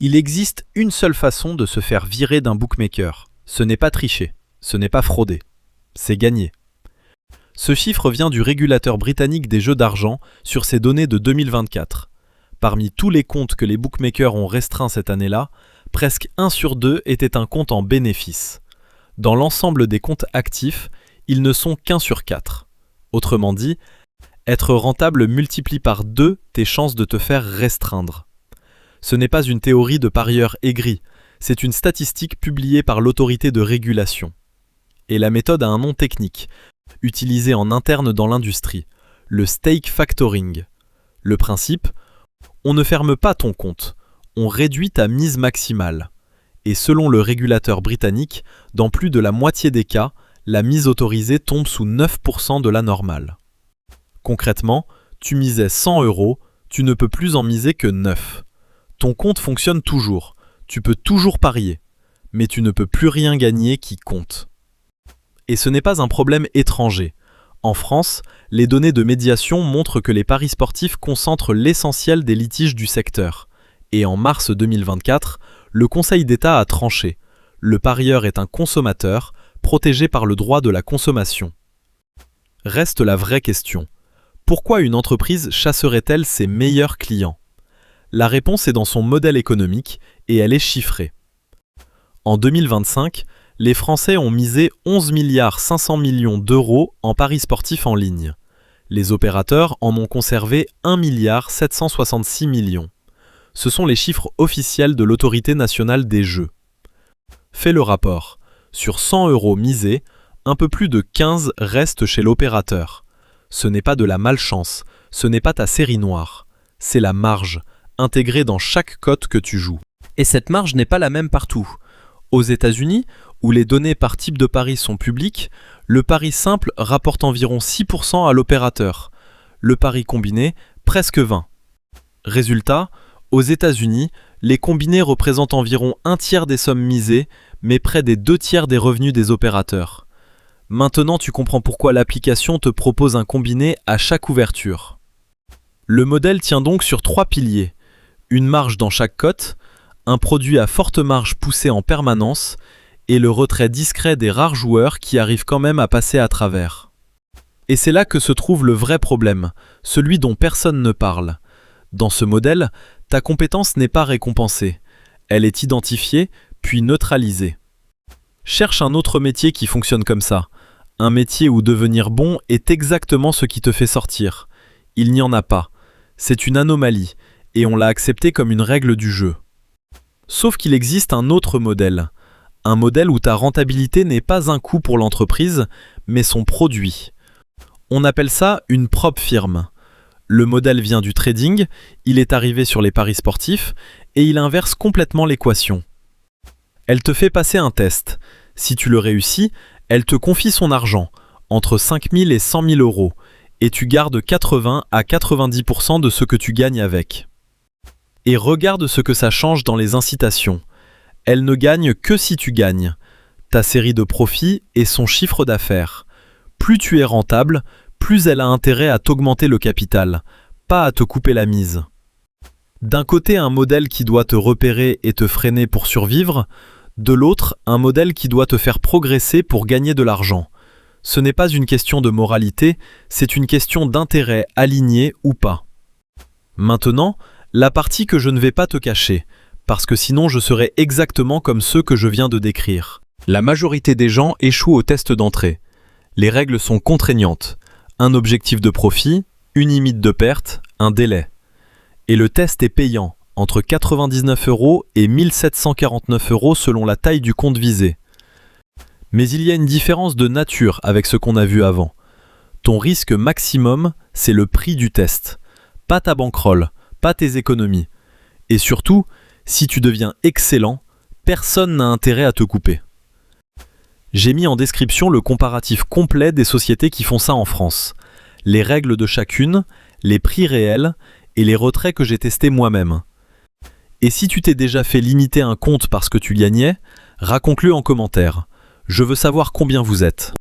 Il existe une seule façon de se faire virer d'un bookmaker. Ce n'est pas tricher, ce n'est pas frauder, c'est gagner. Ce chiffre vient du régulateur britannique des jeux d'argent sur ses données de 2024. Parmi tous les comptes que les bookmakers ont restreints cette année-là, presque 1 sur 2 était un compte en bénéfice. Dans l'ensemble des comptes actifs, ils ne sont qu'1 sur 4. Autrement dit, être rentable multiplie par 2 tes chances de te faire restreindre. Ce n'est pas une théorie de parieur aigri, c'est une statistique publiée par l'autorité de régulation. Et la méthode a un nom technique, utilisé en interne dans l'industrie, le stake factoring. Le principe, on ne ferme pas ton compte, on réduit ta mise maximale. Et selon le régulateur britannique, dans plus de la moitié des cas, la mise autorisée tombe sous 9% de la normale. Concrètement, tu misais 100 €, tu ne peux plus en miser que 9. Ton compte fonctionne toujours, tu peux toujours parier, mais tu ne peux plus rien gagner qui compte. Et ce n'est pas un problème étranger. En France, les données de médiation montrent que les paris sportifs concentrent l'essentiel des litiges du secteur. Et en mars 2024, le Conseil d'État a tranché. Le parieur est un consommateur, protégé par le droit de la consommation. Reste la vraie question. Pourquoi une entreprise chasserait-elle ses meilleurs clients ? La réponse est dans son modèle économique et elle est chiffrée. En 2025, les Français ont misé 11,5 milliards d'euros en paris sportifs en ligne. Les opérateurs en ont conservé 1,766 milliard. Ce sont les chiffres officiels de l'Autorité nationale des jeux. Fait le rapport. Sur 100 € misés, un peu plus de 15 restent chez l'opérateur. Ce n'est pas de la malchance, ce n'est pas ta série noire. C'est la marge, intégrée dans chaque cote que tu joues. Et cette marge n'est pas la même partout. Aux États-Unis, où les données par type de pari sont publiques, le pari simple rapporte environ 6% à l'opérateur. Le pari combiné, presque 20%. Résultat, aux États-Unis, les combinés représentent environ 1/3 des sommes misées, mais près des 2/3 des revenus des opérateurs. Maintenant, tu comprends pourquoi l'application te propose un combiné à chaque ouverture. Le modèle tient donc sur 3 piliers. Une marge dans chaque cote, un produit à forte marge poussé en permanence, et le retrait discret des rares joueurs qui arrivent quand même à passer à travers. Et c'est là que se trouve le vrai problème, celui dont personne ne parle. Dans ce modèle, ta compétence n'est pas récompensée. Elle est identifiée, puis neutralisée. Cherche un autre métier qui fonctionne comme ça. Un métier où devenir bon est exactement ce qui te fait sortir. Il n'y en a pas. C'est une anomalie, et on l'a accepté comme une règle du jeu. Sauf qu'il existe un autre modèle. Un modèle où ta rentabilité n'est pas un coût pour l'entreprise, mais son produit. On appelle ça une prop firme. Le modèle vient du trading, il est arrivé sur les paris sportifs, et il inverse complètement l'équation. Elle te fait passer un test. Si tu le réussis, elle te confie son argent, entre 5 000 et 100 000 €, et tu gardes 80 à 90% de ce que tu gagnes avec. Et regarde ce que ça change dans les incitations. Elle ne gagne que si tu gagnes. Ta série de profits et son chiffre d'affaires. Plus tu es rentable, plus elle a intérêt à t'augmenter le capital, pas à te couper la mise. D'un côté, un modèle qui doit te repérer et te freiner pour survivre, de l'autre, un modèle qui doit te faire progresser pour gagner de l'argent. Ce n'est pas une question de moralité, c'est une question d'intérêt aligné ou pas. Maintenant, la partie que je ne vais pas te cacher, parce que sinon je serais exactement comme ceux que je viens de décrire. La majorité des gens échouent au test d'entrée. Les règles sont contraignantes. Un objectif de profit, une limite de perte, un délai. Et le test est payant, entre 99 € et 1749 € selon la taille du compte visé. Mais il y a une différence de nature avec ce qu'on a vu avant. Ton risque maximum, c'est le prix du test. Pas ta bankroll, pas tes économies. Et surtout, si tu deviens excellent, personne n'a intérêt à te couper. J'ai mis en description le comparatif complet des sociétés qui font ça en France. Les règles de chacune, les prix réels et les retraits que j'ai testés moi-même. Et si tu t'es déjà fait limiter un compte parce que tu gagnais, raconte-le en commentaire. Je veux savoir combien vous êtes.